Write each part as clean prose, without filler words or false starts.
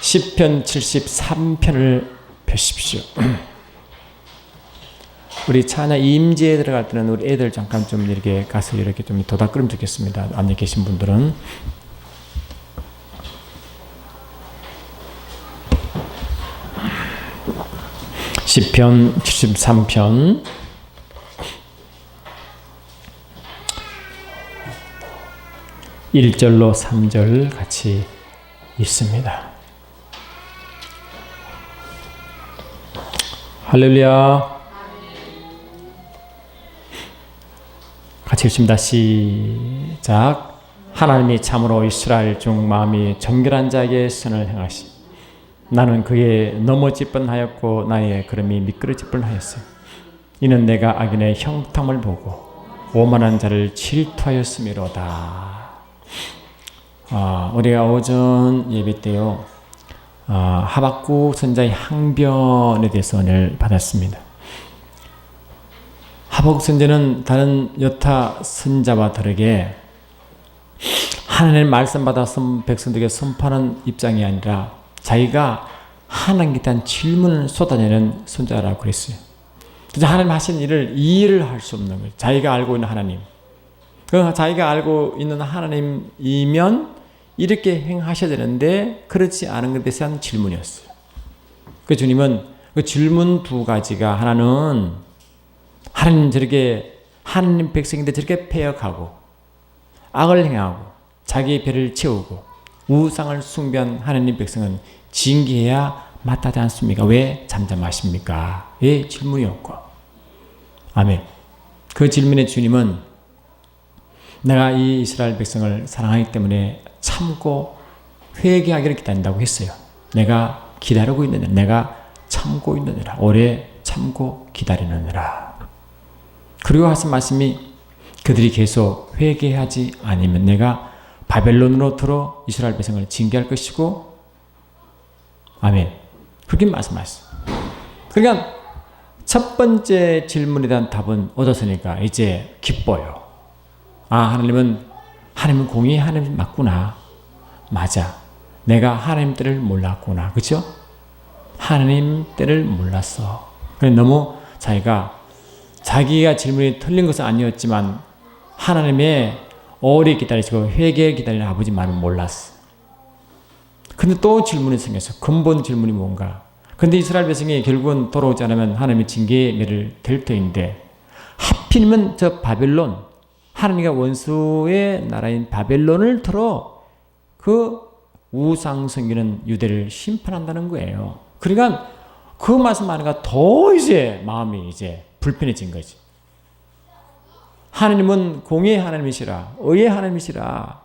시편 73편을 펴십시오. 우리 찬양 임재에 들어갈 때는 우리 애들 잠깐 좀 이렇게 가서 이렇게 좀 도닥거리면 좋겠습니다. 안에 계신 분들은. 시편 73편 1절로 3절 같이 읽습니다. 할렐루야. 같이 읽습니다. 시작. 하나님이 참으로 이스라엘 중 마음이 정결한 자에게 선을 행하시. 나는 그의 넘어질 뻔하였고 나의 걸음이 미끄러질 뻔하였어요. 이는 내가 악인의 형통을 보고 오만한 자를 질투하였음이로다. 우리가 오전 예배 때요, 하박국 선자의 항변에 대해서 은혜를 받았습니다. 하박국 선자는 다른 여타 선자와 다르게 하나님의 말씀 받아서 백성들에게 선포하는 입장이 아니라 자기가 하나님께 대한 질문을 쏟아내는 선자라고 그랬어요. 그래서 하나님 하신 일을 이해를 할 수 없는 거예요. 자기가 알고 있는 하나님. 자기가 알고 있는 하나님이면 이렇게 행하셔야 되는데 그렇지 않은 것에 대한 질문이었어요. 그 주님은 그 질문 두 가지가, 하나는 하나님 저렇게 하나님 백성인데 저렇게 패역하고 악을 행하고 자기의 배를 채우고 우상을 숭배한 하나님 백성은 징계해야 마땅하지 않습니까? 왜 잠잠하십니까? 예, 질문이었고. 아멘. 그 질문의 주님은 내가 이 이스라엘 백성을 사랑하기 때문에 참고 회개하기를 기다린다고 했어요. 내가 기다리고 있느니라. 내가 참고 있느니라. 오래 참고 기다리느니라. 그리고 하신 말씀이 그들이 계속 회개하지 않으면 내가 바벨론으로 들어 이스라엘 백성을 징계할 것이고, 아멘. 그렇게 말씀하셨어요. 그러니까 첫 번째 질문에 대한 답은 얻었으니까 이제 기뻐요. 하나님은 공의 하나님 맞구나. 맞아. 내가 하나님 때를 몰랐구나. 그렇죠? 하나님 때를 몰랐어. 그래 너무 자기가 질문이 틀린 것은 아니었지만 하나님의 오래 기다리시고 회개에 기다리는 아버지 마음을 몰랐어. 근데 또 질문이 생겼어. 근본 질문이 뭔가. 근데 이스라엘 백성이 결국은 돌아오지 않으면 하나님의 징계의 매를 될 터인데 하필이면 저 바벨론, 하나님과 원수의 나라인 바벨론을 들어 그 우상 섬기는 유대를 심판한다는 거예요. 그러니까 그 말씀하니까 더 이제 마음이 이제 불편해진 거지. 하나님은 공의의 하나님이시라, 의의 하나님이시라.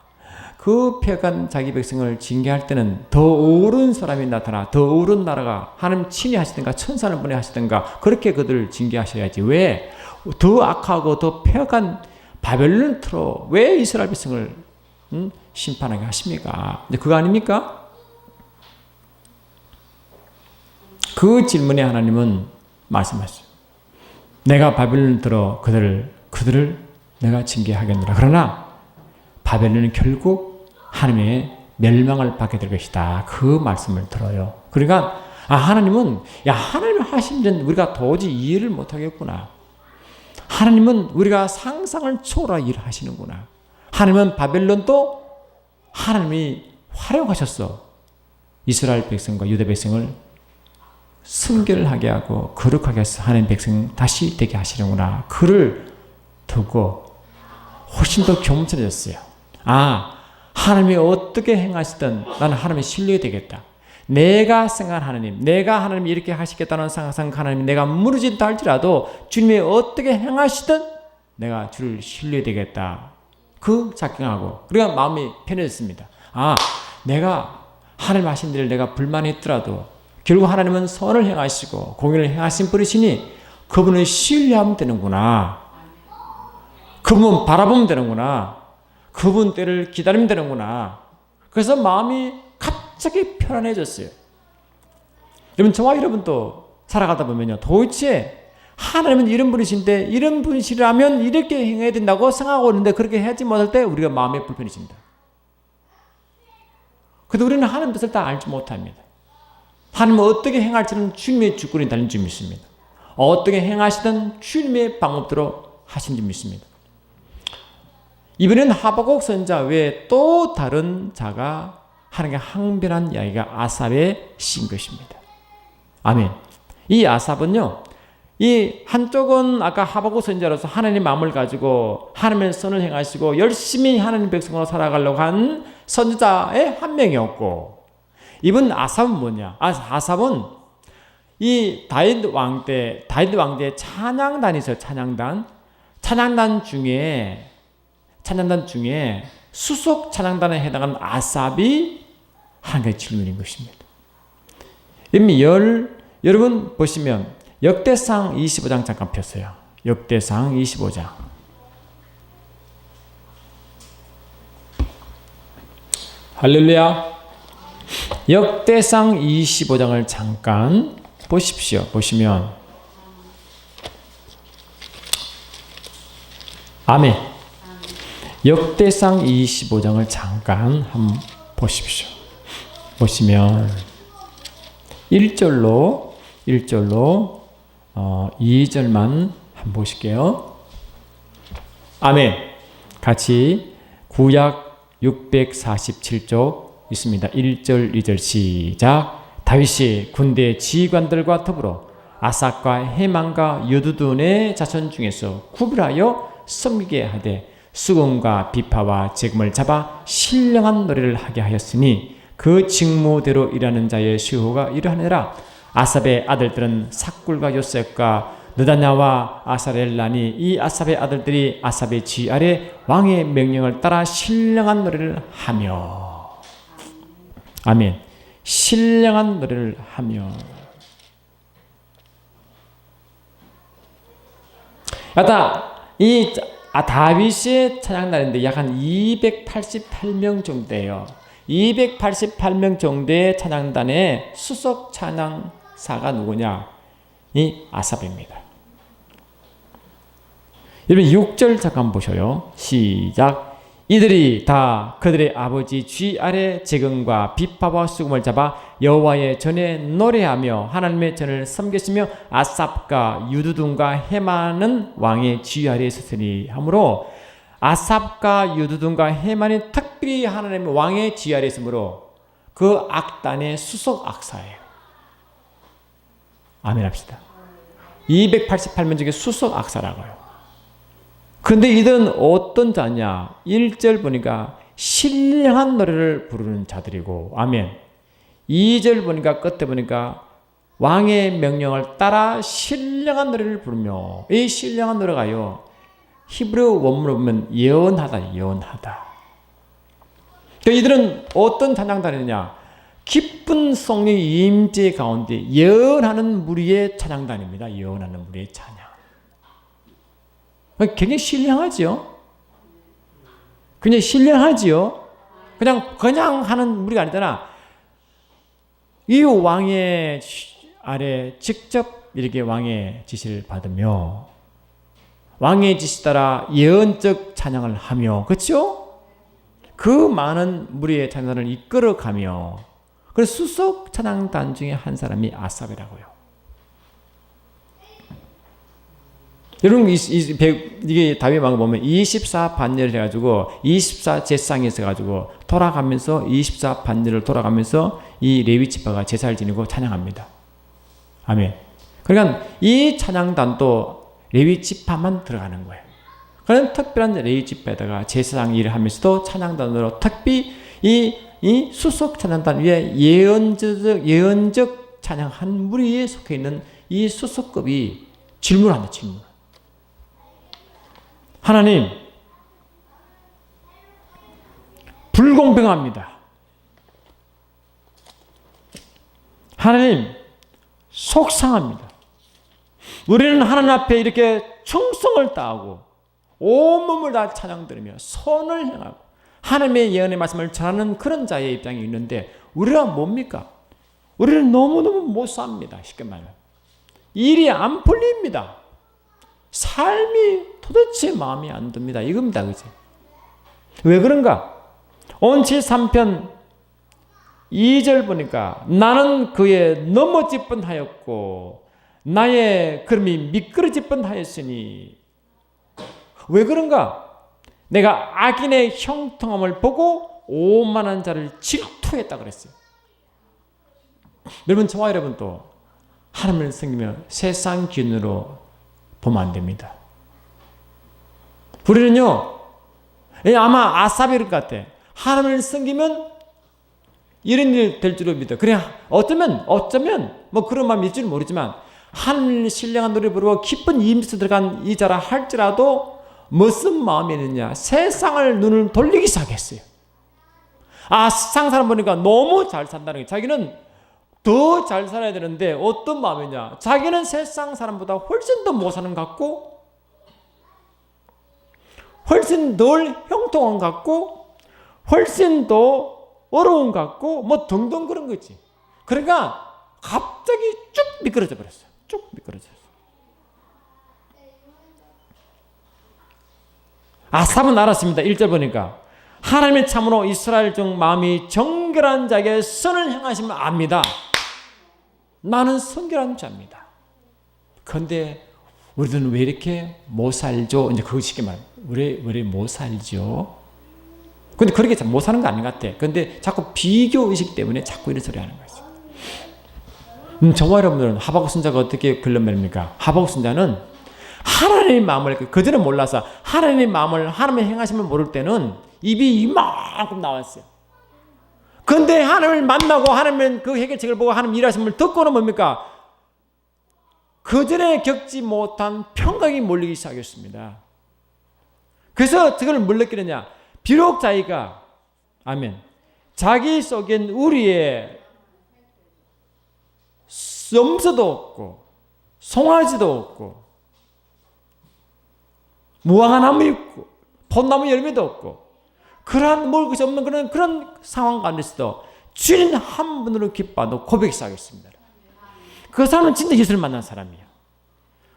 그 패역한 자기 백성을 징계할 때는 더 옳은 사람이 나타나, 더 옳은 나라가 하나님 친히 하시든가 천사를 보내 하시든가 그렇게 그들을 징계하셔야지. 왜 더 악하고 더 패역한 바벨론을 틀어 왜 이스라엘 백성을 심판하게 하십니까? 근데 그거 아닙니까? 그 질문에 하나님은 말씀하시죠. 내가 바벨론을 들어 그들을 내가 징계하겠노라. 그러나 바벨론은 결국 하나님의 멸망을 받게 될 것이다. 그 말씀을 들어요. 그러니까 하나님은 하나님 하신 일 우리가 도저히 이해를 못하겠구나. 하나님은 우리가 상상을 초월하 일을 하시는구나. 하나님은 바벨론도 하나님이 활용하셨어. 이스라엘 백성과 유다 백성을 순결을 하게 하고 거룩하게 해서 하나님 백성 다시 되게 하시는구나. 그를 두고 훨씬 더 겸손해졌어요. 하나님이 어떻게 행하시든 나는 하나님의 신뢰가 되겠다. 내가 생각한 하나님, 내가 하나님이 이렇게 하시겠다는 생각한 하나님, 내가 무너진다 할지라도 주님이 어떻게 행하시든 내가 주를 신뢰되겠다. 그 작정하고, 그러니까 마음이 편해졌습니다. 내가 하나님 하신 일을 내가 불만했더라도 결국 하나님은 선을 행하시고 공의를 행하신 분이시니 그분을 신뢰하면 되는구나. 그분 바라보면 되는구나. 그분 때를 기다리면 되는구나. 그래서 마음이 갑자기 편안해졌어요. 여러분, 저와 여러분도 살아가다 보면요, 도대체 하나님은 이런 분이신데 이런 분이시라면 이렇게 행해야 된다고 생각하고 있는데 그렇게 하지 못할 때 우리가 마음이 불편해집니다. 근데 우리는 하나님 뜻을 다 알지 못합니다. 하나님은 어떻게 행할지는 주님의 주권이 달린 줄 믿습니다. 어떻게 행하시든 주님의 방법대로 하신 줄 믿습니다. 이번엔 하박국 선지자 외에 또 다른 자가 하나님께 항변한 이야기가 아삽의 시인 것입니다. 아멘. 이 아삽은요, 이 한쪽은 아까 하박국 선지자로서 하나님의 마음을 가지고 하나님의 선을 행하시고 열심히 하나님 백성으로 살아가려고 한 선지자의 한 명이었고, 이번 아삽은 뭐냐? 아삽은 이 다윗 왕때의 찬양단이 있어요. 찬양단 중에 수석 찬양단에 해당하는 아삽이 한 가지 질문인 것입니다. 여러분 보시면 역대상 25장 잠깐 폈어요. 역대상 25장. 할렐루야. 역대상 25장을 잠깐 보십시오. 보시면 아멘. 역대상 25장을 잠깐 한번 보십시오. 보시면 1절로 2절만 한번 보실게요. 아멘. 같이 구약 647쪽 있습니다. 1절 2절 시작. 다윗이 군대 지휘관들과 더불어 아삭과 헤만과 여두둔의 자손 중에서 구별하여 섬기게 하되 수금과 비파와 재금을 잡아 신령한 노래를 하게 하였으니 그 직무대로 일하는 자의 수호가 이러하니라. 아삽의 아들들은 삭굴과 요셉과 느다냐와 아사렐라니 이 아삽의 아들들이 아삽의 지휘 아래 왕의 명령을 따라 신령한 노래를 하며 아멘. 신령한 노래를 하며. 다윗의 찬양단인데 약 한 288명 정도 돼요. 288명 정도의 찬양단의 수석 찬양사가 누구냐? 이 아삽입니다. 여러분 6절 잠깐 보셔요. 시작. 이들이 다 그들의 아버지 쥐 아래 재금과 비파와 수금을 잡아 여호와의 전에 노래하며 하나님의 전을 섬겼으며 아삽과 유두둔과 헤만은 왕의 쥐 아래에 있었으니 하므로 아삽과 유두둔과 헤만이 특별히 하나님의 왕의 쥐 아래에 있으므로 그 악단의 수석 악사예요. 아멘 합시다. 288명 중에 수석 악사라고요. 근데 이들은 어떤 자냐? 1절 보니까 신령한 노래를 부르는 자들이고 아멘. 2절 보니까 끝에 보니까 왕의 명령을 따라 신령한 노래를 부르며 이 신령한 노래가요. 히브리 원문으로 보면 예언하다. 이들은 어떤 찬양단이냐? 기쁜 성령의 임재 가운데 예언하는 무리의 찬양단입니다. 예언하는 무리의 찬양. 굉장히 신령하지요. 그냥 신령하지요. 그냥 하는 무리가 아니잖아. 이 왕의 아래 직접 이렇게 왕의 지시를 받으며 왕의 지시 따라 예언적 찬양을 하며 그렇죠? 그 많은 무리의 찬양을 이끌어가며 그래서 수석 찬양단 중에 한 사람이 아삽이라고요. 여러분 이게 다윗 왕을 보면 24반열을 해가지고 24제상이 있어가지고 돌아가면서 24반열을 돌아가면서 이 레위 지파가 제사를 지내고 찬양합니다. 아멘. 그러니까 이 찬양단도 레위 지파만 들어가는 거예요. 그런 특별한 레위 지파에다가 제사장 일을 하면서도 찬양단으로 특히 이 수석 찬양단 위에 예언적 찬양한 무리에 속해 있는 이 수석급이 질문한다. 질문. 하나님, 불공평합니다. 하나님, 속상합니다. 우리는 하나님 앞에 이렇게 충성을 다하고 온몸을 다 찬양 드리며 선을 행하고 하나님의 예언의 말씀을 전하는 그런 자의 입장이 있는데 우리가 뭡니까? 우리는 너무너무 못 삽니다. 쉽게 말하면. 일이 안 풀립니다. 삶이 도대체 마음에 안 듭니다. 이겁니다. 그치? 왜 그런가? 온 73편 2절 보니까 나는 그에 넘어질 뻔하였고 나의 걸음이 미끄러질 뻔하였으니. 왜 그런가? 내가 악인의 형통함을 보고 오만한 자를 질투했다 그랬어요. 여러분, 저와 여러분도 하나님을 섬기며 세상 기준으로 보면 안 됩니다. 우리는요, 아마 아삽이 그럴 것 같아. 하나님을 섬기면 이런 일 될 줄로 믿어. 그래, 어쩌면 뭐 그런 마음일 줄 모르지만 하나님을 신령한 노래 부르고 기쁜 임수 들어간 이 자라 할지라도 무슨 마음이 있느냐? 세상을 눈을 돌리기 시작했어요. 세상 사람 보니까 너무 잘 산다는 게, 자기는 더 잘 살아야 되는데 어떤 마음이냐? 자기는 세상 사람보다 훨씬 더 못 사는 것 같고, 훨씬 덜 형통한 것 같고, 훨씬 더 어려운 것 같고, 뭐 등등 그런 거지. 그러니까 갑자기 쭉 미끄러져 버렸어요. 쭉 미끄러졌어요. 아삽은 알았습니다. 1절 보니까 하나님의 참으로 이스라엘 중 마음이 정결한 자에게 선을 행하시면 압니다. 나는 성결한 자입니다. 그런데 우리들은 왜 이렇게 못 살죠? 이제 그거 쉽게 말해. 왜 못 살죠? 근데 그렇게 못 사는 거 아닌 것 같아. 근데 자꾸 비교 의식 때문에 자꾸 이런 소리 하는 거죠. 저와 여러분들은 하박국 선자가 어떻게 글른 말입니까? 하박국 선자는 하나님의 마음을, 그들은 몰라서 하나님의 마음을, 하나님의 행하심을 모를 때는 입이 이만큼 나왔어요. 그런데 하나님을 만나고 하나님의 그 해결책을 보고 하나님 일하심을 듣고는 뭡니까? 그전에 겪지 못한 평강이 몰리기 시작했습니다. 그래서 그걸 뭘 느끼느냐? 비록 자기가, 아멘, 자기 속엔 우리의 염소도 없고 송아지도 없고 무화과 나무 있고 폿나무 열매도 없고 그러한 먹을 것이 없는 그런 상황 가운데서도 주님 한 분으로 기뻐하고 고백이 시작했습니다. 그 사람은 진짜 예수를 만난 사람이에요.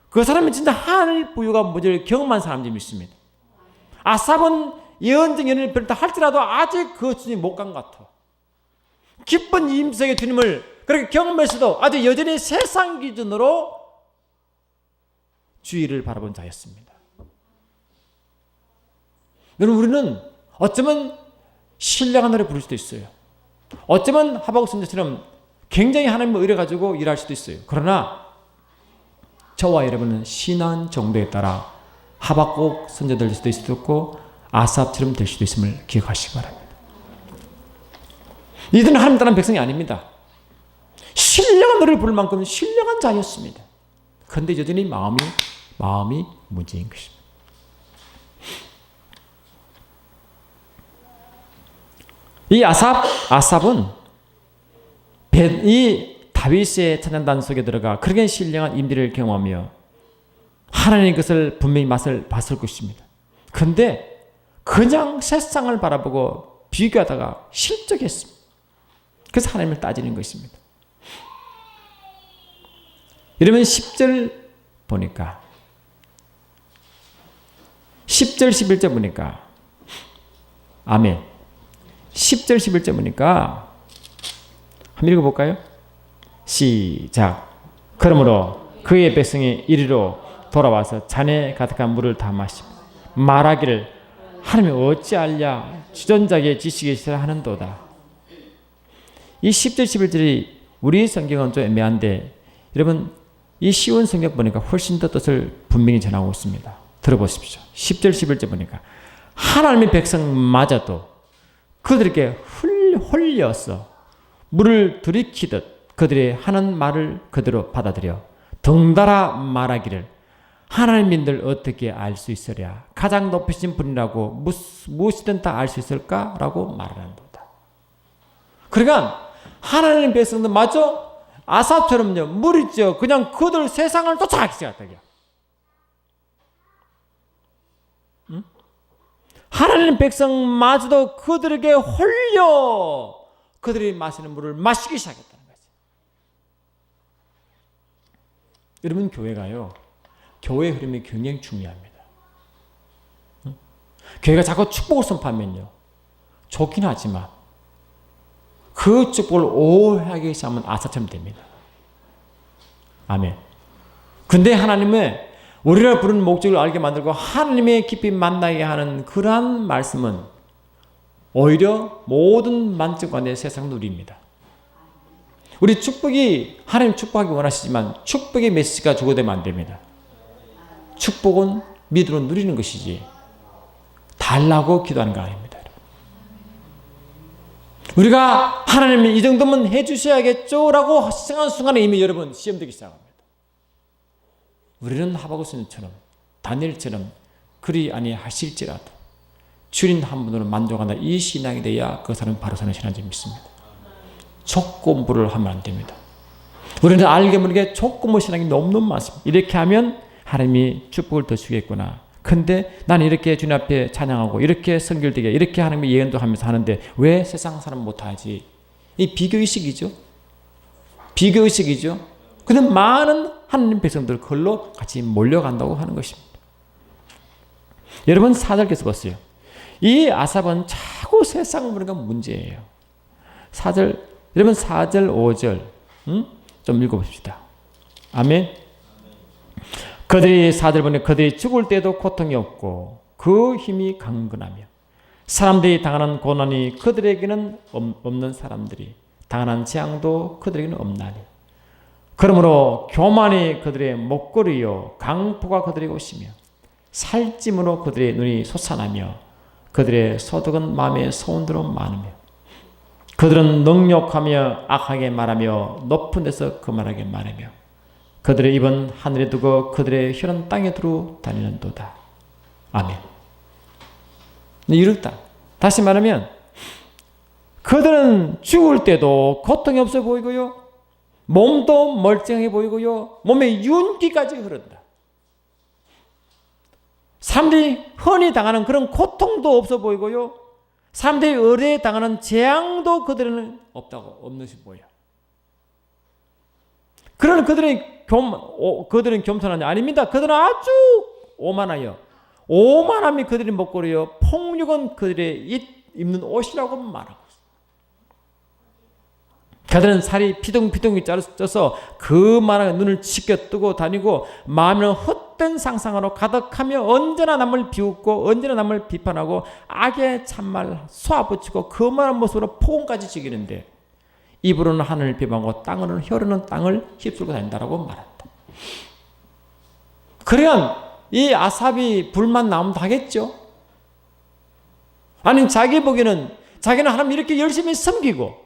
그 사람은 진짜 하늘 부유가 무지를 경험한 사람들이 있습니다. 아삽은 예언적 연을 별다 할지라도 아직 그 주님 못 간 것 같아. 기쁜 임석의 주님을 그렇게 경험했어도 아직 여전히 세상 기준으로 주의를 바라본 자였습니다. 여러분, 우리는 어쩌면 신령한 노래 부를 수도 있어요. 어쩌면 하박국 선지처럼 굉장히 하나님을 의뢰가지고 일할 수도 있어요. 그러나 저와 여러분은 신앙 정도에 따라 하박국 선지 될 수도 있고 아삽처럼 될 수도 있음을 기억하시기 바랍니다. 이들은 하나님 따르는 백성이 아닙니다. 신령한 노래를 부를 만큼 신령한 자였습니다. 그런데 여전히 마음이 문제인 것입니다. 이 아삽은 이 다윗의 찬양단 속에 들어가 그렇게 신령한 임재를 경험하며 하나님의 것을 분명히 맛을 봤을 것입니다. 그런데 그냥 세상을 바라보고 비교하다가 실족했습니다. 그래서 하나님을 따지는 것입니다. 여러분 10절 보니까 10절 11절 보니까 아멘. 10절 11절 보니까 한번 읽어볼까요? 시작. 그러므로 그의 백성이 이리로 돌아와서 잔에 가득한 물을 다 마시고 말하기를 하나님이 어찌알랴 주전자에게 지식이시라 하는도다. 이 10절 11절이 우리 성경은 좀 애매한데 여러분 이 쉬운 성경 보니까 훨씬 더 뜻을 분명히 전하고 있습니다. 들어보십시오. 10절 11절 보니까 하나님의 백성마저도 그들에게 홀려서 물을 들이키듯 그들이 하는 말을 그대로 받아들여 덩달아 말하기를 하나님인들 어떻게 알 수 있으랴 가장 높으신 분이라고 무엇이든 다 알 수 있을까라고 말한다. 그러니까 하나님 백성들 마저 아삽처럼요 물 있죠. 그냥 그들 세상을 쫓아가기 시작하더라. 응? 하나님 백성마저도 그들에게 홀려 그들이 마시는 물을 마시기 시작했다는 거죠. 여러분 교회가요. 교회 흐름이 굉장히 중요합니다. 응? 교회가 자꾸 축복을 선포하면요. 좋긴 하지만 그 축복을 오해하기 시작하면 아사처럼 됩니다. 아멘. 근데 하나님의 우리를 부른 목적을 알게 만들고 하나님의 깊이 만나게 하는 그러한 말씀은 오히려 모든 만족 가운데 세상 누립니다. 우리 축복이 하나님 축복하기 원하시지만 축복의 메시지가 죽어되면 안 됩니다. 축복은 믿음으로 누리는 것이지 달라고 기도하는 거 아닙니다. 우리가 하나님이 이 정도면 해주셔야겠죠 라고 생각하는 순간에 이미 여러분 시험되기 시작합니다. 우리는 하박국처럼 다니엘처럼 그리 아니하실지라도 주님 한 분으로 만족한다. 이 신앙이 돼야 그 사람은 바로 사는 신앙인지 믿습니다. 조건부를 하면 안 됩니다. 우리는 알게 모르게 조건부 신앙이 너무너무 많습니다. 이렇게 하면 하나님이 축복을 더 주겠구나. 근데 나는 이렇게 주님 앞에 찬양하고 이렇게 성결되게 이렇게 하나님의 예언도 하면서 하는데 왜 세상 사람 못하지? 이 비교의식이죠. 비교의식이죠. 근데 많은 하나님 백성들 그걸로 같이 몰려간다고 하는 것입니다. 여러분 4절 계속 봤어요. 이 아삽은 자꾸 세상 보니까 문제예요. 4절, 여러분 4절 5절 좀 읽어봅시다. 아멘. 그들이 4절 보니 그들이 죽을 때도 고통이 없고 그 힘이 강건하며 사람들이 당하는 고난이 그들에게는 없는 사람들이 당하는 재앙도 그들에게는 없나니 그러므로 교만이 그들의 목걸이요 강포가 그들에게 오시며 살찜으로 그들의 눈이 솟아나며 그들의 소득은 마음의 소원대로 많으며 그들은 능욕하며 악하게 말하며 높은 데서 거만하게 말하며 그들의 입은 하늘에 두고 그들의 혀는 땅에 두루 다니는도다. 아멘. 이렇다. 다시 말하면 그들은 죽을 때도 고통이 없어 보이고요. 몸도 멀쩡해 보이고요. 몸에 윤기까지 흐른다. 사람들이 흔히 당하는 그런 고통도 없어 보이고요. 사람들이 의뢰에 당하는 재앙도 그들은 없는 것이 보여. 그러나 그들은 겸손하냐? 아닙니다. 그들은 아주 오만하여 오만함이 그들의 목걸이요 폭력은 그들의 입는 옷이라고 말하고 있습니다. 그들은 살이 피둥피둥 쪄서 그만하게 눈을 치켜 뜨고 다니고 마음은 헛된 상상으로 가득하며 언제나 남을 비웃고 언제나 남을 비판하고 악의 참말 쏘아붙이고 그만한 모습으로 폭언까지 지기는데 입으로는 하늘을 비방하고 땅으로는 혀로는 땅을 휩쓸고 다닌다라고 말한다. 그러면 이 아삽이 불만 나오면 하겠죠. 아니 자기 보기에는 자기는 하나님 이렇게 열심히 섬기고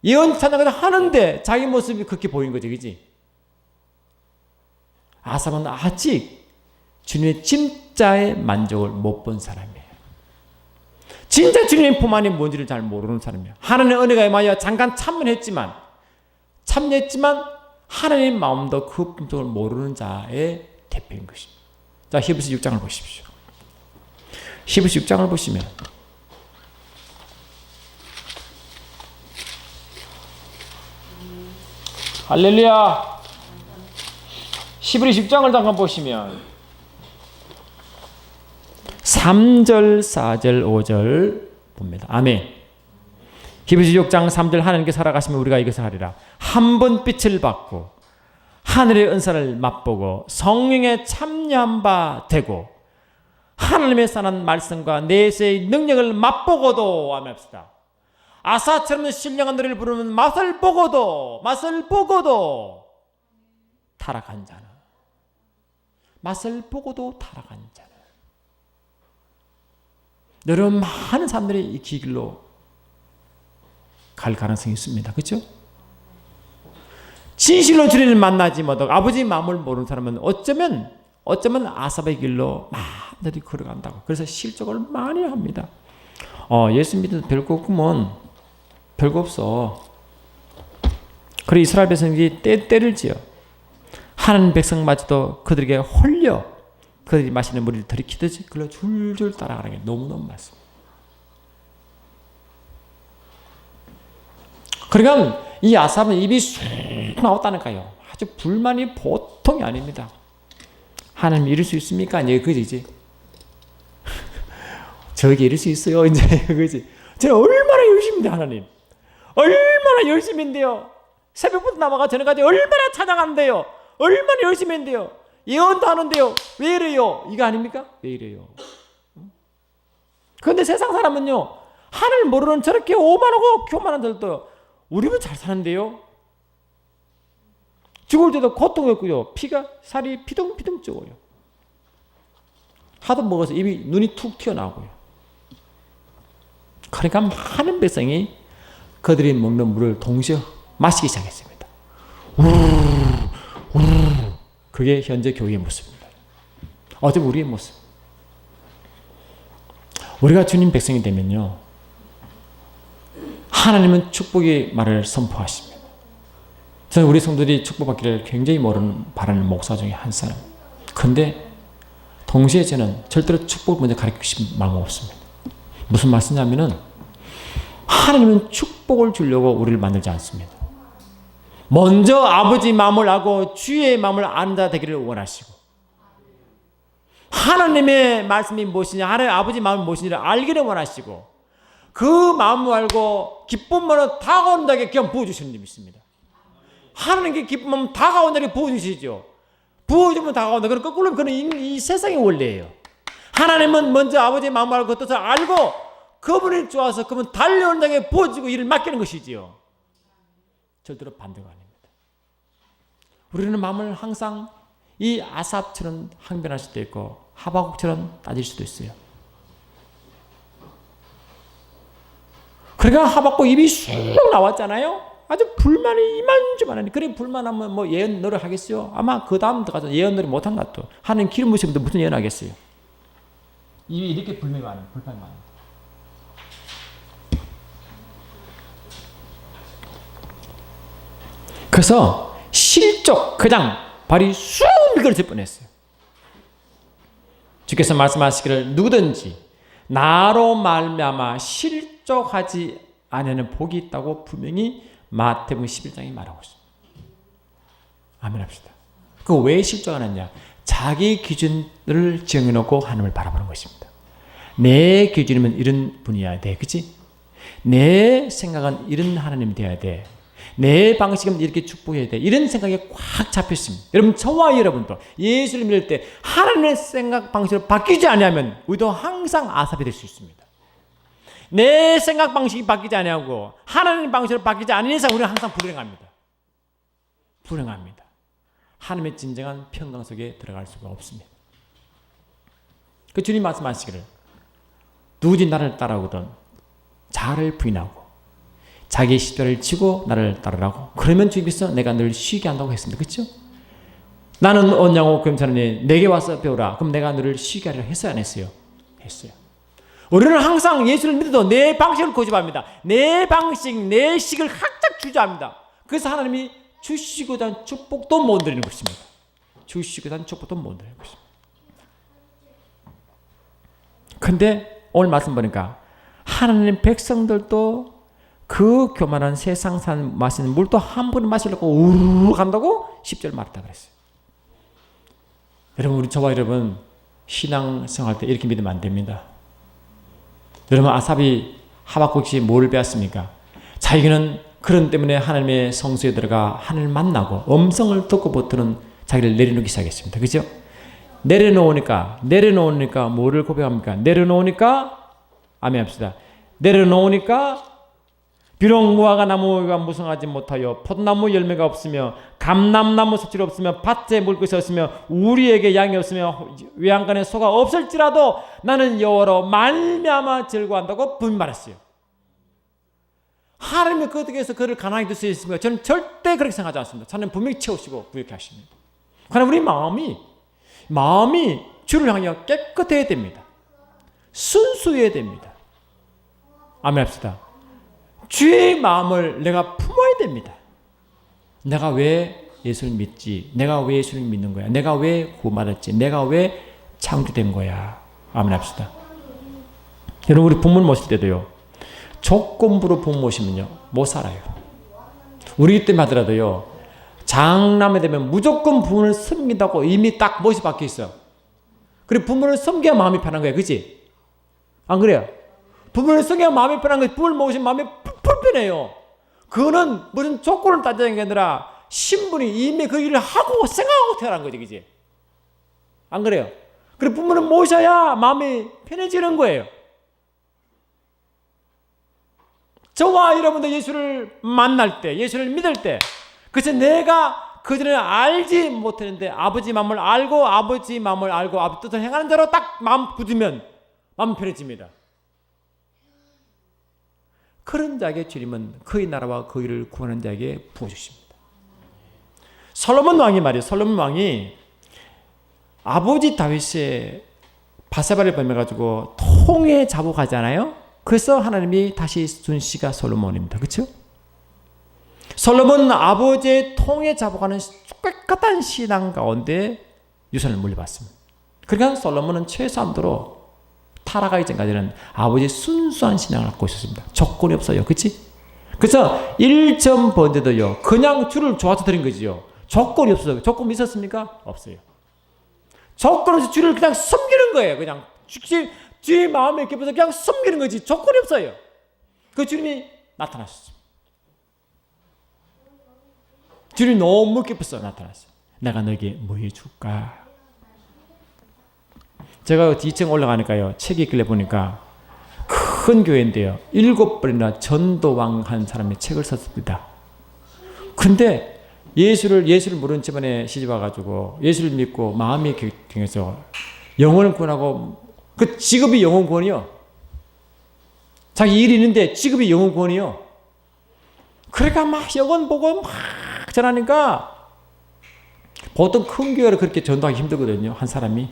예언 찬양을 하는데 자기 모습이 그렇게 보인 거지, 그지? 아삽은 아직 주님의 진짜의 만족을 못 본 사람이에요. 진짜 주님의 품 안이 뭔지를 잘 모르는 사람이에요. 하나님의 은혜가 임하여 잠깐 참여했지만 하나님의 마음도 그 품성을 모르는 자의 대표인 것입니다. 자, 히브리서 6장을 보십시오. 히브리서 6장을 보시면 할렐루야. 히브리서 6장을 잠깐 보시면 3절, 4절, 5절 봅니다. 아멘. 히브리서 6장 3절 하나님께 살아가시면 우리가 이것을 하리라. 한 번 빛을 받고 하늘의 은사를 맛보고 성령에 참여한 바 되고 하나님의 선한 말씀과 내세의 능력을 맛보고도 아멘합시다. 아사처럼 신령한 노래를 부르는 맛을 보고도 타락한 자는 맛을 보고도 타락한 자는 여러분 많은 사람들이 이 길로 갈 가능성이 있습니다. 그렇죠? 진실로 주님을 만나지 못하고 아버지 마음을 모르는 사람은 어쩌면 아삽의 길로 많이들이 걸어간다고. 그래서 실족을 많이 합니다. 예수 믿어도 별거 없구먼. 별거 없어. 그래 이스라엘 백성들이 때를 지어 하나님 백성마저도 그들에게 홀려 그들이 마시는 물을 들이키듯이 그걸로 줄줄 따라가는 게 너무너무 많습니다. 그러니까 이 아삽은 입이 쑥 나왔다니까요. 아주 불만이 보통이 아닙니다. 하나님 이럴 수 있습니까? 이제 그지. 저에게 이럴 수 있어요. 이제 그지. 제가 얼마나 열심인데 하나님. 얼마나 열심히 했는데요. 새벽부터 나와가 저녁까지 얼마나 찬양하는데요. 얼마나 열심히 했는데요. 예언도 하는데요. 왜 이래요? 이거 아닙니까? 왜 이래요? 그런데 세상 사람은요, 하늘 모르는 저렇게 오만하고 교만한 들도 우리는 잘 사는데요. 죽을 때도 고통했고요. 살이 피둥피둥 쪄요. 하도 먹어서 입이 눈이 툭 튀어나오고요. 그러니까 많은 백성이 그들이 먹는 물을 동시에 마시기 시작했습니다. 그게 현재 교회의 모습입니다. 어제 우리의 모습. 우리가 주님 백성이 되면요, 하나님은 축복의 말을 선포하십니다. 저는 우리 성도들이 축복받기를 굉장히 바라는 목사 중에 한 사람. 그런데 동시에 저는 절대로 축복을 먼저 가르치고 싶은 마음은 없습니다. 무슨 말씀이냐면은 하나님은 축복을 주려고 우리를 만들지 않습니다. 먼저 아버지 마음을 알고 주의 마음을 아는 자 되기를 원하시고, 하나님의 말씀이 무엇이냐, 하나님 아버지 마음이 무엇인지를 알기를 원하시고, 그 마음을 알고 기쁨으로 다가온다게 그냥 부어주시는 분이 있습니다. 하나님께 기쁨하면 다가온다게 부어주시죠. 부어주면 다가온다. 그럼 거꾸로 그는 이 세상의 원리예요. 하나님은 먼저 아버지의 마음을 알고 그 뜻을 알고 그분이 좋아서 그분 달려온다게 부어주고 일을 맡기는 것이지요. 절대로 반대가 아닙니다. 우리는 마음을 항상 이 아삽처럼 항변할 수도 있고 하박국처럼 따질 수도 있어요. 그러니까 하박국 입이 쑥 나왔잖아요. 아주 불만이 이만저만하니. 그래 불만하면 뭐 예언 노래 하겠어요? 아마 그 다음 들어가서 예언 노래 못한 것 같아요. 하는 기름 부으시면 무슨 예언 하겠어요? 입이 이렇게 불만이 많아요. 그래서 실족 그냥 발이 쑥 미끄러질 뻔했어요. 주께서 말씀하시기를 누구든지 나로 말미암아 실족하지 않으면 복이 있다고 분명히 마태복음 11장에 말하고 있습니다. 아멘 합시다. 그 왜 실족하느냐? 자기 기준을 정해놓고 하나님을 바라보는 것입니다. 내 기준이면 이런 분이어야 돼. 그치? 내 생각은 이런 하나님이 되어야 돼. 내 방식은 이렇게 축복해야 돼. 이런 생각이 꽉 잡혔습니다. 여러분, 저와 여러분도 예수를 믿을 때 하나님의 생각 방식으로 바뀌지 않으면 우리도 항상 아삽이 될 수 있습니다. 내 생각 방식이 바뀌지 않고 하나님 방식으로 바뀌지 않는 이상 우리는 항상 불행합니다. 불행합니다. 하나님의 진정한 평강 속에 들어갈 수가 없습니다. 그 주님 말씀하시기를 누구든지 나를 따라오거든 자아를 부인하고 자기의 십자가를 지고 나를 따르라고. 그러면 주님께서 내가 늘 쉬게 한다고 했습니다. 그렇죠? 나는 언냐고 괜찮으니 내게 와서 배우라. 그럼 내가 너를 쉬게 하리라 했어요? 안 했어요? 했어요. 우리는 항상 예수를 믿어도 내 방식을 고집합니다. 내 방식, 내 식을 각각 주저합니다. 그래서 하나님이 주시고자 한 축복도 못 드리는 것입니다. 주시고자 한 축복도 못 드리는 것입니다. 근데 오늘 말씀 보니까 하나님 백성들도 그 교만한 세상산 마시는 물도 한 번에 마시려고 우르르 간다고 10절 말했다 그랬어요. 여러분, 저와 여러분 신앙생활 때 이렇게 믿으면 안 됩니다. 여러분, 아삽이 하박국이 뭐를 배웠습니까? 자기는 그런 때문에 하나님의 성소에 들어가 하나님을 만나고 음성을 듣고 버티는 자기를 내려놓기 시작했습니다. 그죠? 내려놓으니까 뭐를 고백합니까? 내려놓으니까 아멘 합시다. 내려놓으니까 비록 무화과 나무가 무성하지 못하여 포도나무 열매가 없으며 감람나무 섭질이 없으며 밭에 물 것이 없으며 우리에게 양이 없으며 외양간에 소가 없을지라도 나는 여호와로 말미암아 즐거워한다고 분말했어요. 하나님이 그에서 그를 가난하게 둘 수 있습니까? 저는 절대 그렇게 생각하지 않습니다. 하나님 분명히 채우시고 부유케 하십니다. 그러나 우리 마음이 주를 향하여 깨끗해야 됩니다. 순수해야 됩니다. 아멘 합시다. 주의 마음을 내가 품어야 됩니다. 내가 왜 예수를 믿지? 내가 왜 예수를 믿는 거야? 내가 왜 구원받았지? 내가 왜 창조된 거야? 아멘 합시다. 여러분, 우리 부모를 모실 때도요, 조건부로 부모 모시면요 못 살아요. 우리 때문에 하더라도요, 장남이 되면 무조건 부모를 섬긴다고 이미 딱 멋이 박혀 있어요. 그리고 부모를 섬겨야 마음이 편한 거야. 그치? 안 그래요? 부모를 섬겨야 마음이 편한 거예요. 부모를 모시면 마음이 불편해요. 그거는 무슨 조건을 따지는 게 아니라 신분이 이미 그 일을 하고 생각하고 태어난 거지, 그지? 안 그래요? 그래 부모는 모셔야 마음이 편해지는 거예요. 저와 여러분도 예수를 만날 때, 예수를 믿을 때, 그래서 내가 그전에 알지 못했는데 아버지 마음을 알고 아버지 마음을 알고 아버지 뜻을 행하는 대로 딱 마음 굳으면 마음 편해집니다. 그런 자에게 주님은 그의 나라와 그 일을 구하는 자에게 부어주십니다. 솔로몬 왕이 말이에요. 솔로몬 왕이 아버지 다윗의 바세바를 범해가지고 통에 잡아가잖아요. 그래서 하나님이 다시 준 씨가 솔로몬입니다. 그렇죠? 솔로몬은 아버지의 통에 잡아가는 깨끗한 신앙 가운데 유산을 물려받습니다. 그러니까 솔로몬은 최소한도로 타락하기 전까지는 아버지의 순수한 신앙을 갖고 있었습니다. 조건이 없어요. 그렇지? 그래서 1점 번데도요. 그냥 주를 좋아서 드린 거지요. 조건이 없어요. 조건이 있었습니까? 없어요. 조건 없이 주를 그냥 섬기는 거예요. 그냥 주의 마음에 깊어서 그냥 섬기는 거지. 조건이 없어요. 그 주님이 나타나셨습니다. 주님이 너무 깊어서 나타났어요. 내가 너에게 뭐 해줄까? 제가 2층 올라가니까요. 책이 있길래 보니까 큰 교회인데요. 7번이나 전도왕 한 사람이 책을 썼습니다. 근데 예수를 모르는 집안에 시집 와가지고 예수를 믿고 마음이 경해서 영혼을 구원하고 그 직업이 영혼 구원이요. 자기 일이 있는데 직업이 영혼 구원이요. 그러니까 막 영혼 보고 막 전하니까 보통 큰 교회를 그렇게 전도하기 힘들거든요. 한 사람이.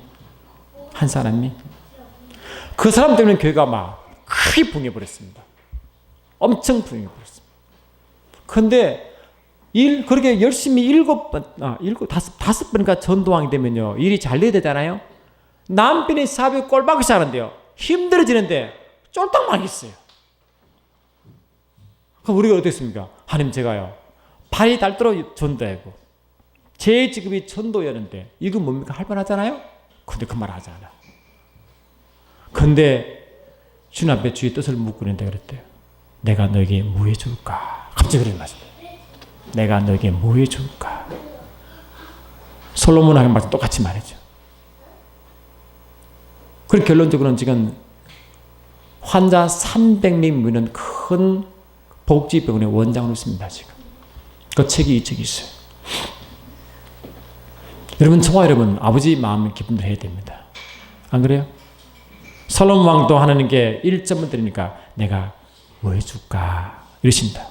그 사람 때문에 교회가 막 크게 붕해버렸습니다. 엄청 붕해버렸습니다. 그런데 그렇게 열심히 5번인가 전도왕이 되면요. 일이 잘 돼야 되잖아요. 남편이 사업에 꼴박이 하는데요. 힘들어지는데 쫄딱 망했어요. 그럼 우리가 어땠습니까? 하나님 제가요. 발이 닳도록 전도하고 제 직업이 전도였는데 이건 뭡니까? 할 뻔하잖아요. 근데 그 말 하지 않아. 근데 주님 앞에 주의 뜻을 묻고 있는데 그랬대요. 내가 너에게 뭐 해줄까? 갑자기 그런 말씀. 내가 너에게 뭐 해줄까? 솔로몬 하는 말씀 똑같이 말했죠. 그리고 결론적으로는 지금 환자 300명 모이는 큰 복지병원의 원장으로 있습니다. 지금 그 책이 이 책이 있어요. 여러분 저와 여러분 아버지 마음을 기쁨을 해야 됩니다. 안 그래요? 솔로몬 왕도 하나님께 1점을 드리니까 내가 뭐 해줄까 이러신다.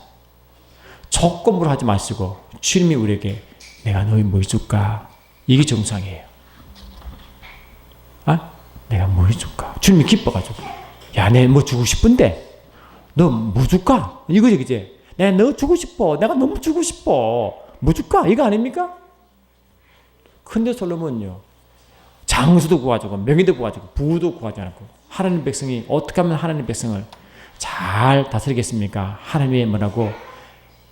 조건으로 하지 마시고 주님이 우리에게 내가 너희 뭐 해줄까 이게 정상이에요. 내가 뭐 해줄까? 주님이 기뻐가지고 야 내 뭐 주고 싶은데 너 뭐 줄까? 이거지 그지? 내가 너 주고 싶어. 내가 너무 주고 싶어. 뭐 줄까? 이거 아닙니까? 근데 솔로몬은요 장수도 구하고 명예도 구하고 부도 구하지 않고 하나님 백성이 어떻게 하면 하나님 백성을 잘 다스리겠습니까? 하나님이 뭐라고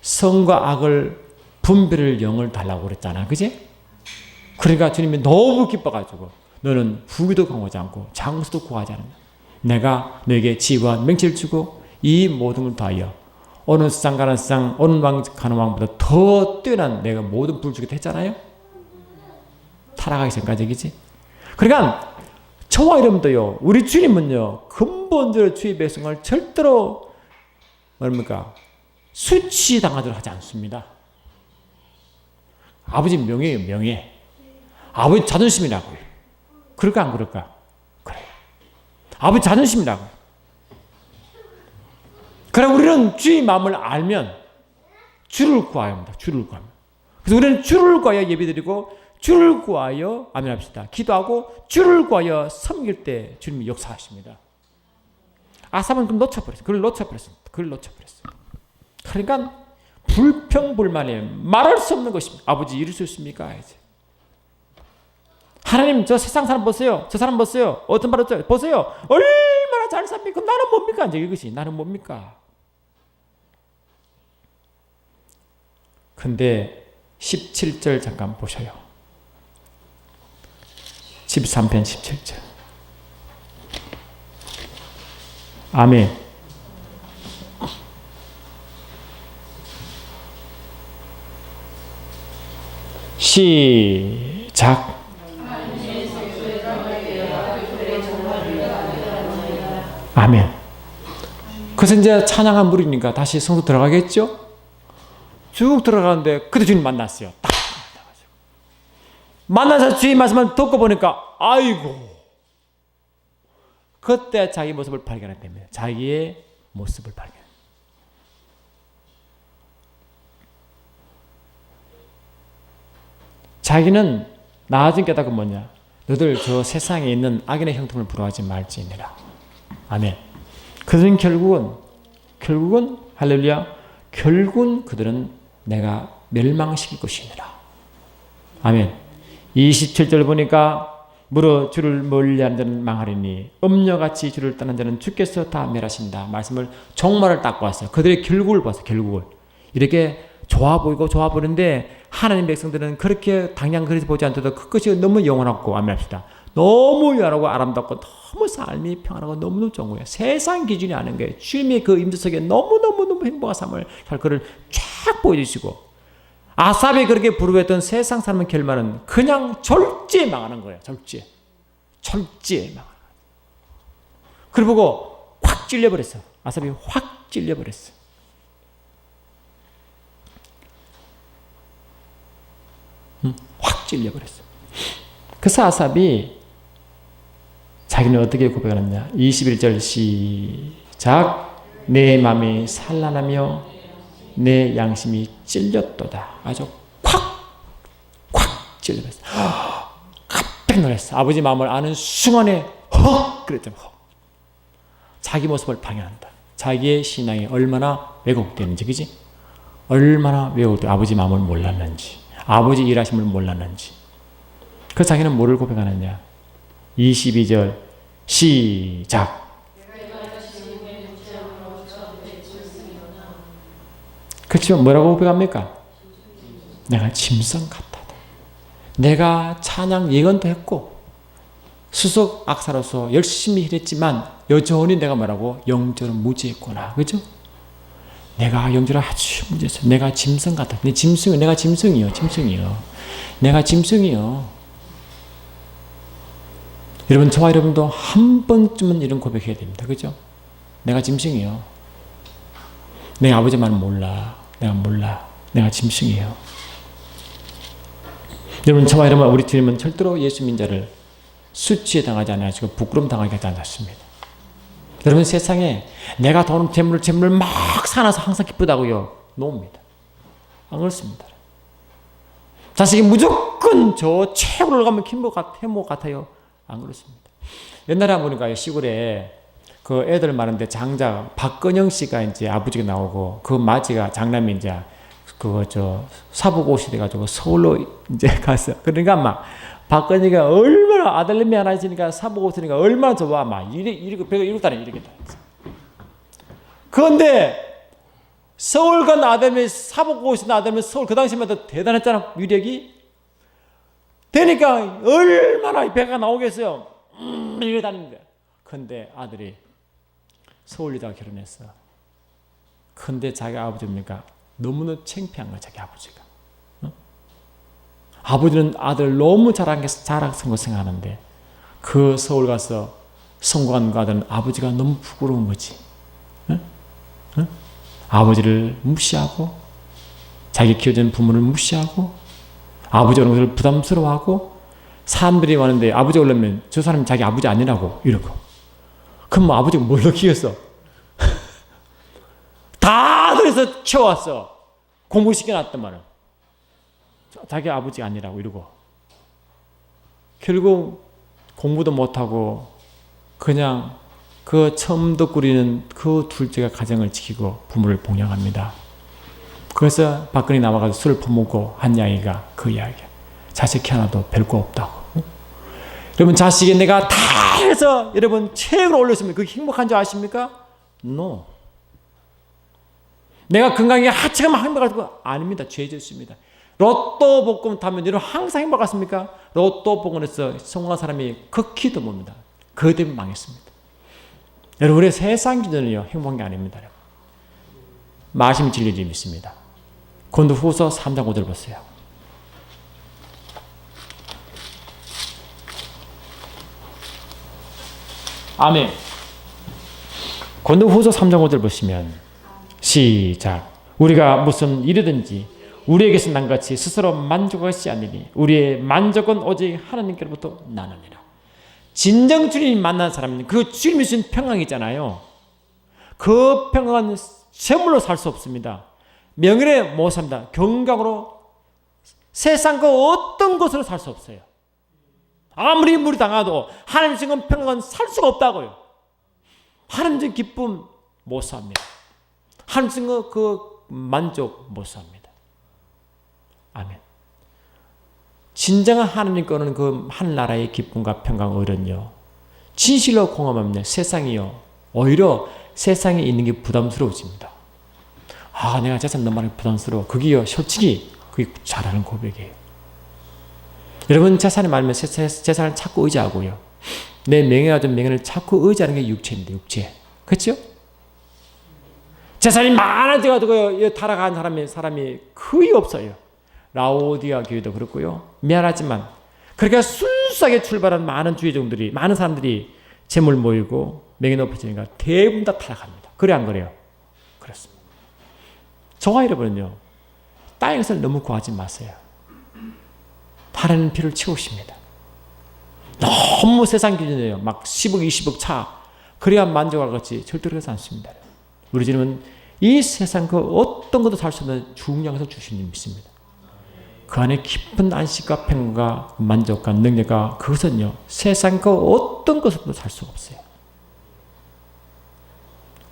선과 악을 분별을 영을 달라고 그랬잖아. 그지? 그러니까 주님이 너무 기뻐가지고 너는 부귀도 강하지 않고 장수도 구하지 않는다. 내가 너에게 지혜와 명치를 주고 이 모든 걸 다하여 어느 세상 가는 세상 어느 왕 가는 왕보다 더 뛰어난 내가 모든 부를 주겠다 했잖아요. 타락하기 전까지 그지? 그러니까 저와 여러분도요. 우리 주님은요. 근본적으로 주의 백성을 절대로 뭡니까? 수치당하도록 하지 않습니다. 아버지 명예예요. 명예. 아버지 자존심이라고. 그럴까 안 그럴까? 그래요. 아버지 자존심이라고. 그럼 우리는 주의 마음을 알면 주를 구해야 합니다. 주를 구합니다. 그래서 우리는 주를 구하여 예배드리고 주를 구하여 아멘합시다. 기도하고 주를 구하여 섬길 때 주님이 역사하십니다. 아삽은 그걸 놓쳐버렸어요. 그걸 놓쳐버렸어요. 그러니까 불평불만에 말할 수 없는 것입니다. 아버지 이럴 수 있습니까? 이제. 하나님 저 세상 사람 보세요. 저 사람 보세요. 어떤 말 어쩌요? 보세요. 얼마나 잘 삽니까? 나는 뭡니까? 이제 이것이 나는 뭡니까? 근데 17절 잠깐 보셔요. 13편 17절. 아멘. 시작. 아멘. 그래서 이제 찬양한 무리니까 다시 성도 들어가겠죠? 쭉 들어가는데 그때 주님 만났어요. 딱 만나서 주님 말씀을 듣고 보니까 아이고, 그때 자기 모습을 발견했답니다. 자기의 모습을 발견. 자기는 나중에 깨닫고 뭐냐, 너들 저 세상에 있는 악인의 형통을 부러워하지 말지니라. 아멘. 그들은 결국은 할렐루야, 결국은 그들은 내가 멸망시킬 것이니라. 아멘. 27절 보니까 무릇 주를 멀리하는 자는 망하리니 음녀같이 주를 떠난 자는 주께서 다 멸하신다. 말씀을 종말을 딱 봤어요. 그들의 결국을 봤어요. 결국을. 이렇게 좋아 보이는데 하나님 백성들은 그렇게 당장 그렇게 보지 않더라도 그것이 너무 영원하고, 아멘합시다. 너무 영원하고 아름답고 너무 삶이 평안하고 너무너무 좋은 거예요. 세상 기준이 아닌 거예요. 주님의 그 임재 속에 너무너무 행복한 삶을 살 거를 쫙 보여주시고, 아삽이 그렇게 부르했던 세상 사람의 결말은 그냥 절제 망하는 거예요. 절제 망하는. 그걸 보고 확 찔려버렸어. 아삽이 확 찔려버렸어. 확 찔려버렸어. 그래서 아삽이 자기는 어떻게 고백하느냐. 21절 시작. 내 마음이 산란하며 내 양심이 찔렸도다. 아주 콱 찔려버렸어. 깜짝 놀랐어. 아버지 마음을 아는 순간에 헉! 그랬죠. 헉. 자기 모습을 방해한다. 자기의 신앙이 얼마나 왜곡되는지, 그지? 얼마나 왜곡돼. 아버지 마음을 몰랐는지, 아버지 일하심을 몰랐는지. 그 자기는 뭐를 고백하느냐. 22절 시작. 그렇지만 뭐라고 고백합니까? 내가 짐승 같다. 내가 찬양 예언도 했고 수석 악사로서 열심히 일했지만 여전히 내가 뭐라고? 영적으로 무지했구나. 그죠? 내가 영적으로 아주 무지했어. 내가 짐승 같다. 내가 짐승이요. 내가 짐승이요. 여러분, 저와 여러분도 한 번쯤은 이런 고백해야 됩니다. 그죠? 내가 짐승이요. 내 아버지 말은 몰라. 내가 짐승이에요. 여러분, 저와 여러분, 우리 주님은 절대로 예수 민자를 수치에 당하지 않으시고 부끄럼 당하게 하지 않았습니다. 여러분, 세상에 내가 돈, 재물을 막 사놔서 항상 기쁘다고요? 노입니다. 안 그렇습니다. 자식이 무조건 저 최고를 가면 행복 같아요? 안 그렇습니다. 옛날에 보니까 시골에 그 애들 많은데 장자 박건영 씨가 이제 아버지가 나오고 그 마지가 장남이 이제 그거 사북옷이 돼가지고 서울로 이제 갔어. 그러니까 막 박건영이가 얼마나 아들님이 하나 있으니까 사북옷이니까 얼마나 좋아. 막 이러고 배가 이러다니 이러겠다. 그런데 서울 간 아들이 사북옷이 아들면 서울 그 당시만 해도 대단했잖아. 위력이 되니까 얼마나 배가 나오겠어요. 이러고 다니는데. 근데 아들이 서울이다가 결혼했어. 근데 자기 아버지입니까? 너무나 창피한 거야, 자기 아버지가. 어? 아버지는 아들 너무 잘한 거 생각하는데 그 서울 가서 성공한 그 아들은 아버지가 너무 부끄러운 거지. 어? 어? 아버지를 무시하고 자기 키워준 부모를 무시하고 아버지 오는 것을 부담스러워하고 사람들이 왔는데 아버지 오려면 저 사람이 자기 아버지 아니라고 이러고. 그럼 뭐 아버지가 뭘로 키웠어? 다 그래서 키워왔어. 공부시켜놨더만은. 자기 아버지가 아니라고 이러고. 결국 공부도 못하고 그냥 그 처음도 꾸리는 그 둘째가 가정을 지키고 부모를 봉양합니다. 그래서 박근혜 나와가지고 술을 퍼먹고 한 이야기가 그 이야기야. 자식 하나도 별거 없다고. 여러분, 자식이 내가 다 해서 여러분 최고로 올렸으면 그게 행복한 줄 아십니까? No. 내가 건강하게 하체가 막 행복하고 아닙니다. 죄졌습니다. 로또 복권 타면 여러분 항상 행복하십니까? 로또 복권에서 성공한 사람이 극히 드뭅니다. 그 때문에 망했습니다. 여러분, 우리의 세상 기준은요 행복한 게 아닙니다. 말씀이 진리를 믿습니다. 고린도후서 3장 5절 보세요. 아멘. 고린도후서 3장 5절 보시면 시작. 우리가 무슨 일이든지 우리에게서 난같이 스스로 만족하지 않으니 우리의 만족은 오직 하나님께로부터 나느니라. 진정 주님 만난 사람은 그 주님이 주신 평강이 있잖아요. 그 평강은 재물로 살 수 없습니다. 명예로 못 삽니다. 건강으로 세상 그 어떤 것으로 살 수 없어요. 아무리 무리 당해도 하나님 주신 평강은 살 수가 없다고요. 하나님 주신 기쁨 못 삽니다. 하나님 주신 그 만족 못 삽니다. 아멘. 진정한 하나님 거는 그 하늘나라의 기쁨과 평강 의는요, 진실로 공감합니다. 세상이요, 오히려 세상에 있는 게 부담스러워집니다. 아, 내가 재산 너무 많이 부담스러워. 그게요, 솔직히 그게 잘하는 고백이에요. 여러분, 재산이 많으면 재산을 자꾸 의지하고요, 내 명예가 좀 명예를 자꾸 의지하는 게 육체입니다. 육체. 그렇죠? 재산이 많아져가지고 타락한 사람이 거의 없어요. 라오디아 교회도 그렇고요. 미안하지만 그렇게 순수하게 출발한 많은 주의종들이, 많은 사람들이 재물 모이고 명예 높아지니까 대부분 다 타락합니다. 그래 안 그래요? 그렇습니다. 저와 여러분은요, 땅의 것을 너무 구하지 마세요. 하나님 필요를 채우십니다. 너무 세상 기준이에요. 막 10억, 20억 차 그래야 만족할 것이 절대로 그렇지 않습니다. 우리 주님은 이 세상 그 어떤 것도 살 수 없는 중요한 것을 주시는 믿습니다. 그 안에 깊은 안식과 평강과 만족과 능력과 그것은요, 세상 그 어떤 것으로도 살 수가 없어요.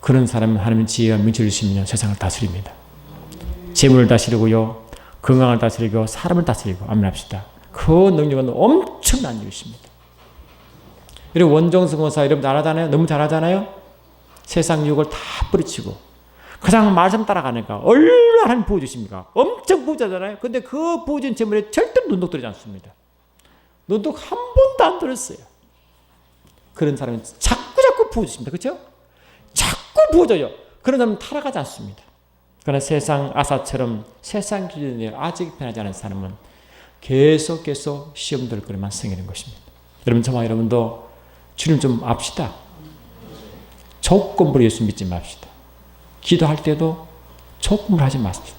그런 사람은 하나님의 지혜와 명철을 주시면 세상을 다스립니다. 재물을 다스리고요, 건강을 다스리고 사람을 다스리고. 아멘 합시다. 그 능력은 엄청난 일이십니다. 여러분, 원정승 원사 여러분 잘하잖아요. 너무 잘하잖아요. 세상 유혹을 다 뿌리치고 그냥 말씀 따라가니까 얼마나 하나님 부어주십니까? 엄청 부자잖아요. 근데 그 부어진 재물에 절대로 눈독 들이지 않습니다. 눈독 한 번도 안 들었어요. 그런 사람은 자꾸 부어주십니다. 그렇죠? 자꾸 부어줘요. 그런 사람은 타락하지 않습니다. 그러나 세상 아사처럼 세상 기준에 아직 변하지 않은 사람은 계속 시험 들 거리만 생기는 것입니다. 여러분, 저와 여러분도 주님 좀 압시다. 조건부로 예수 믿지 맙시다. 기도할 때도 조건부로 하지 마십시다.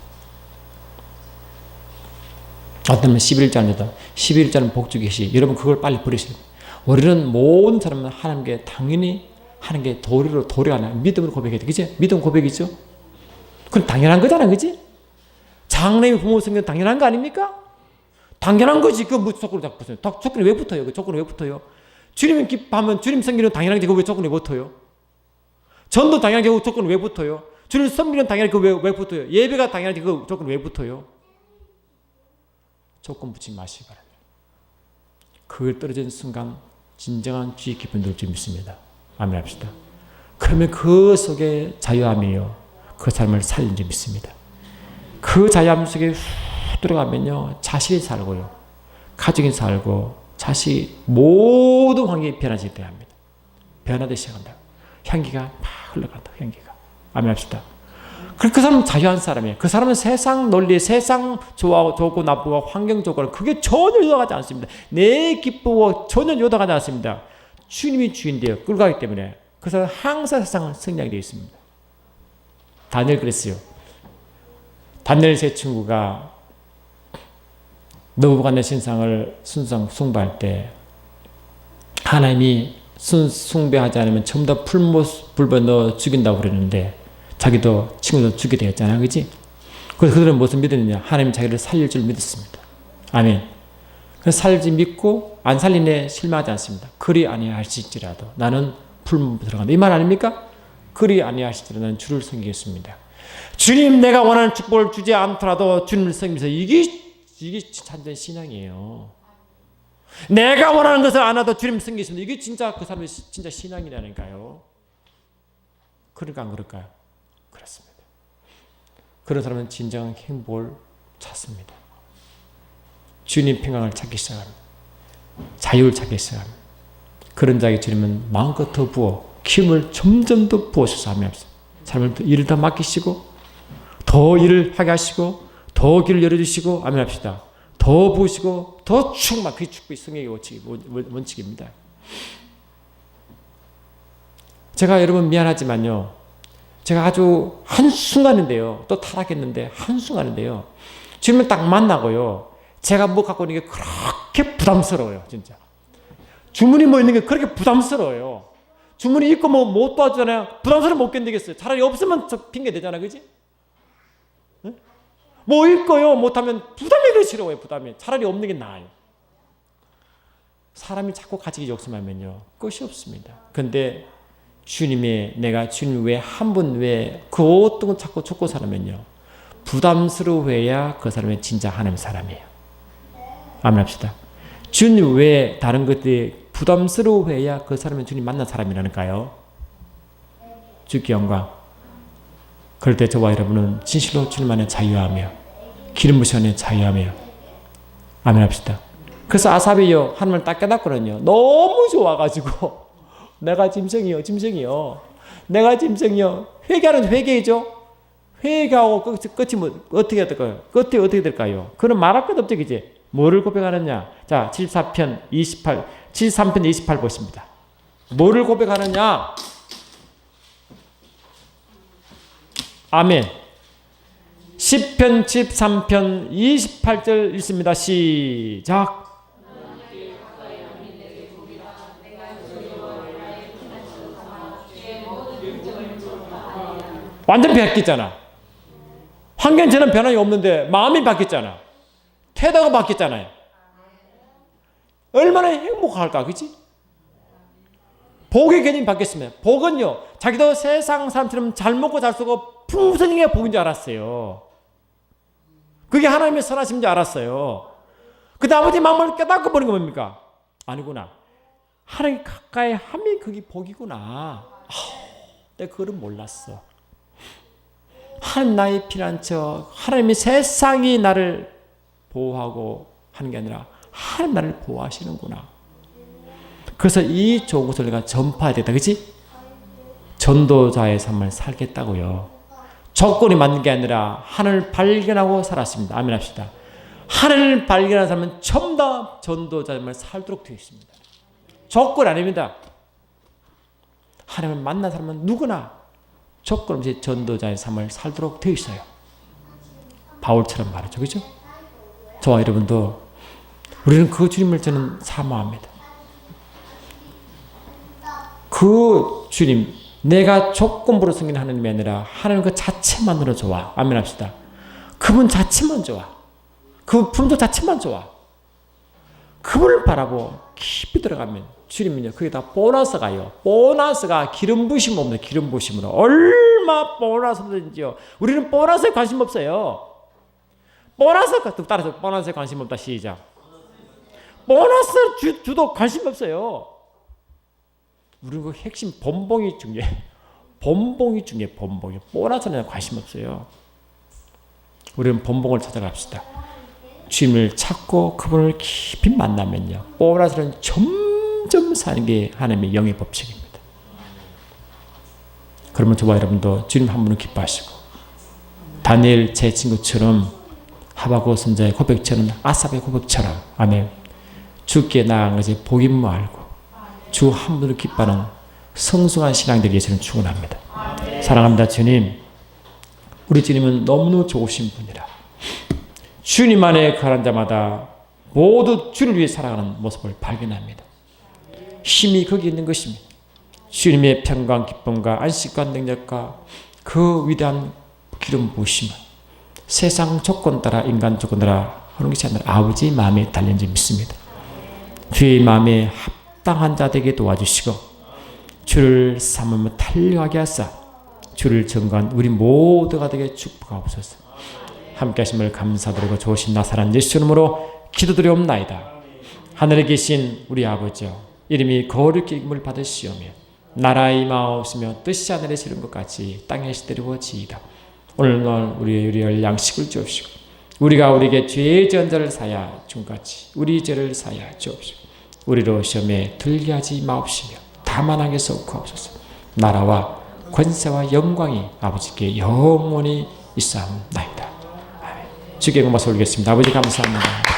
어떤 11일자입니다. 11일자는 복주 계시. 여러분, 그걸 빨리 버리셔야 돼요. 우리는 모든 사람은 하나님께 당연히 하는 게 도리가 아니라 믿음으로 고백해야 돼. 그치? 믿음 고백이죠? 그건 당연한 거잖아. 그치? 장래의 부모 생기는 당연한 거 아닙니까? 당연한 거지. 그 무슨 조건을 자꾸 붙어요. 조건이 왜 붙어요? 그 조건이 왜 붙어요? 주님 기뻐하면 주님 생기는 당연한 게 왜 조건이 왜 붙어요? 전도 당연한 게 조건이 왜 붙어요? 주님 섬기는 당연한 게 왜 붙어요? 예배가 당연한 게 그 조건이 왜 붙어요? 조건 붙이지 마시기 바랍니다. 그걸 떨어진 순간 진정한 주의 기쁨을 누릴 줄 믿습니다. 아멘 합시다. 그러면 그 속에 자유함이요, 그 삶을 살린 줄 믿습니다. 그 자유함 속에 후 들어가면요, 자신이 살고요, 가족이 살고, 자식 모든 환경이 변화지게 돼야 합니다. 변화되기 시작한다. 향기가 막 흘러간다. 향기가. 아멘 합시다. 그 사람은 자유한 사람이에요. 그 사람은 세상 논리, 세상 좋고 나쁘고 환경 조건, 그게 전혀 요동하지 않습니다. 내 기쁘고 전혀 요동하지 않습니다. 주님이 주인데요. 끌고 가기 때문에 그 사람은 항상 세상을 승리하게 되어 있습니다. 다니엘 그랬어요. 다니엘 세 친구가 느부갓네살 신상을 숭배할 때 하나님이 숭배하지 않으면 전부 다 불에 넣어 죽인다고 그러는데 자기도 친구도 죽게 되었잖아요. 그렇지? 그래서 그들은 무엇을 믿었느냐? 하나님 자기를 살릴 줄 믿었습니다. 아멘. 그래서 살지 믿고 안 살리네 실망하지 않습니다. 그리 아니하실지라도 나는 풀무에 들어간다. 이 말 아닙니까? 그리 아니하실지라도 나는 주를 섬기겠습니다. 주님, 내가 원하는 축복을 주지 않더라도 주님을 섬기면서 이게 참된 신앙이에요. 내가 원하는 것을 안 하도 주님 섬기십니다. 이게 진짜 그 사람의 진짜 신앙이라니까요. 그럴까 안 그럴까요? 그렇습니다. 그런 사람은 진정한 행복을 찾습니다. 주님 평강을 찾기 시작합니다. 자유를 찾기 시작합니다. 그런 자에게 주님은 마음껏 더 부어 힘을 점점 더 부어주셔서 하며 삶을 일을 더 맡기시고 더 일을 하게 하시고 더 길을 열어주시고 아멘 합시다. 더 부으시고 더 충만, 그게 축복의 성령의 원칙입니다. 제가 여러분 미안하지만요. 제가 아주 한순간인데요. 또 타락했는데 한순간인데요. 주님을 딱 만나고요. 제가 뭐 갖고 있는 게 그렇게 부담스러워요. 진짜. 주문이 뭐 있는 게 그렇게 부담스러워요. 주문이 있고 뭐 못 도와주잖아요. 부담스러워 못 견디겠어요. 차라리 없으면 저 핑계 대잖아. 그지? 응? 뭐 있고요. 못하면 부담이 더 싫어요. 부담이. 차라리 없는 게 나아요. 사람이 자꾸 가지기 욕심하면요. 끝이 없습니다. 근데 주님의 내가 주님 외에 한 분 외에 그 어떤 걸 자꾸 쫓고 살면요. 부담스러워해야 그 사람이 진짜 하나님 사람이에요. 아멘 합시다. 주님 외에 다른 것들이 부담스러워해야 그 사람은 주님 만난 사람이라니까요. 주께 영광. 그럴 때 저와 여러분은 진실로 주님 안에 자유하며 기름 부으심 안에 자유하며 아멘 합시다. 그래서 아삽이요 하나님을 딱 깨닫거든요. 너무 좋아가지고 내가 짐승이요. 내가 짐승이요. 회개하는 회개이죠. 회개하고 끝이 뭐 어떻게 될까요? 끝이 어떻게 될까요? 그는 말할 것 없죠. 이제 뭐를 고백하느냐? 자, 73편 28 보십니다. 뭐를 고백하느냐? 아멘. 10편 13편 28절 읽습니다. 시작. 완전 바뀌었잖아. 환경처럼 변함이 없는데 마음이 바뀌었잖아. 태도가 바뀌었잖아요. 얼마나 행복할까, 그치? 복의 개념이 바뀌었으면 복은요, 자기도 세상 사람처럼 잘 먹고 잘 쓰고 풍성한 게 복인 줄 알았어요. 그게 하나님의 선하심인 줄 알았어요. 근데 아버지 마음을 깨닫고 버린 거 뭡니까? 아니구나. 하나님 가까이 함이 그게 복이구나. 내가 그걸 몰랐어. 하나님 나의 피난처, 하나님이 세상이 나를 보호하고 하는 게 아니라 하나님 나를 보호하시는구나. 그래서 이 좋은 것을 내가 전파해야 되다. 그치? 전도자의 삶을 살겠다고요. 조건이 맞는 게 아니라 하나님을 발견하고 살았습니다. 아멘 합시다. 하나님을 발견한 사람은 전부 다 전도자의 삶을 살도록 되어 있습니다. 조건 아닙니다. 하나님을 만난 사람은 누구나 조건 없이 전도자의 삶을 살도록 되어 있어요. 바울처럼 말이죠. 그죠? 저와 여러분도 우리는 그 주님을 저는 사모합니다. 그 주님, 내가 조건부로 생긴 하나님이 아니라 하나님 그 자체만으로 좋아. 아멘 합시다. 그분 자체만 좋아. 그 품도 자체만 좋아. 그분을 바라보고 깊이 들어가면 주님은요, 그게 다 보너스가요. 보너스가 기름 부심 없는 기름 부심으로 얼마 보너스든지요. 우리는 보너스에 관심 없어요. 보너스 따라서 보너스에 관심 없다. 시작. 보너스 주도 관심 없어요. 우리는 그 핵심 본봉이 중요해. 본봉이 중요해. 본봉이. 보너스는 관심 없어요. 우리는 본봉을 찾아갑시다. 주님을 찾고 그분을 깊이 만나면요, 보너스는 점점 사는 게 하나님의 영의 법칙입니다. 그러면 저와 여러분도 주님 한 분을 기뻐하시고 다니엘 제 친구처럼 하박국 선지자의 고백처럼 아삽의 고백처럼 아멘. 주께 나아간 것이 복임무 알고 주 한 분을 기뻐하는 성숙한 신앙들이 저는 축원합니다. 사랑합니다. 주님. 우리 주님은 너무너무 좋으신 분이라 주님 안에 거하는 자마다 모두 주를 위해 살아가는 모습을 발견합니다. 힘이 거기 있는 것입니다. 주님의 평강, 기쁨과 안식과 능력과 그 위대한 기름 부으심은 세상 조건 따라 인간 조건 따라 하는 것이 아니라 아버지의 마음에 달린 줄 믿습니다. 주의 마음에 합당한 자 되게 도와주시고 주를 삼으며 달려가게 하사 주를 증거한 우리 모두가 되게 축복하옵소서. 함께 하심을 감사드리고 좋으신 나사란 예수 이름으로 기도드리옵나이다. 하늘에 계신 우리 아버지여, 이름이 거룩히 여김을 받으시오며 나라의 임하옵시며 뜻이 하늘에 이룬 것 같이 땅에서 이루어지이다. 오늘날 우리의 양식을 주옵시고 우리가 우리에게 죄의 지은 자를 사야 중같이 우리 죄를 사야 주옵시고 우리로 시험에 들게 하지 마옵시며 다만 악에서 구하옵소서. 나라와 권세와 영광이 아버지께 영원히 있사옵나이다. 주께 말씀 올리겠습니다. 아버지 감사합니다.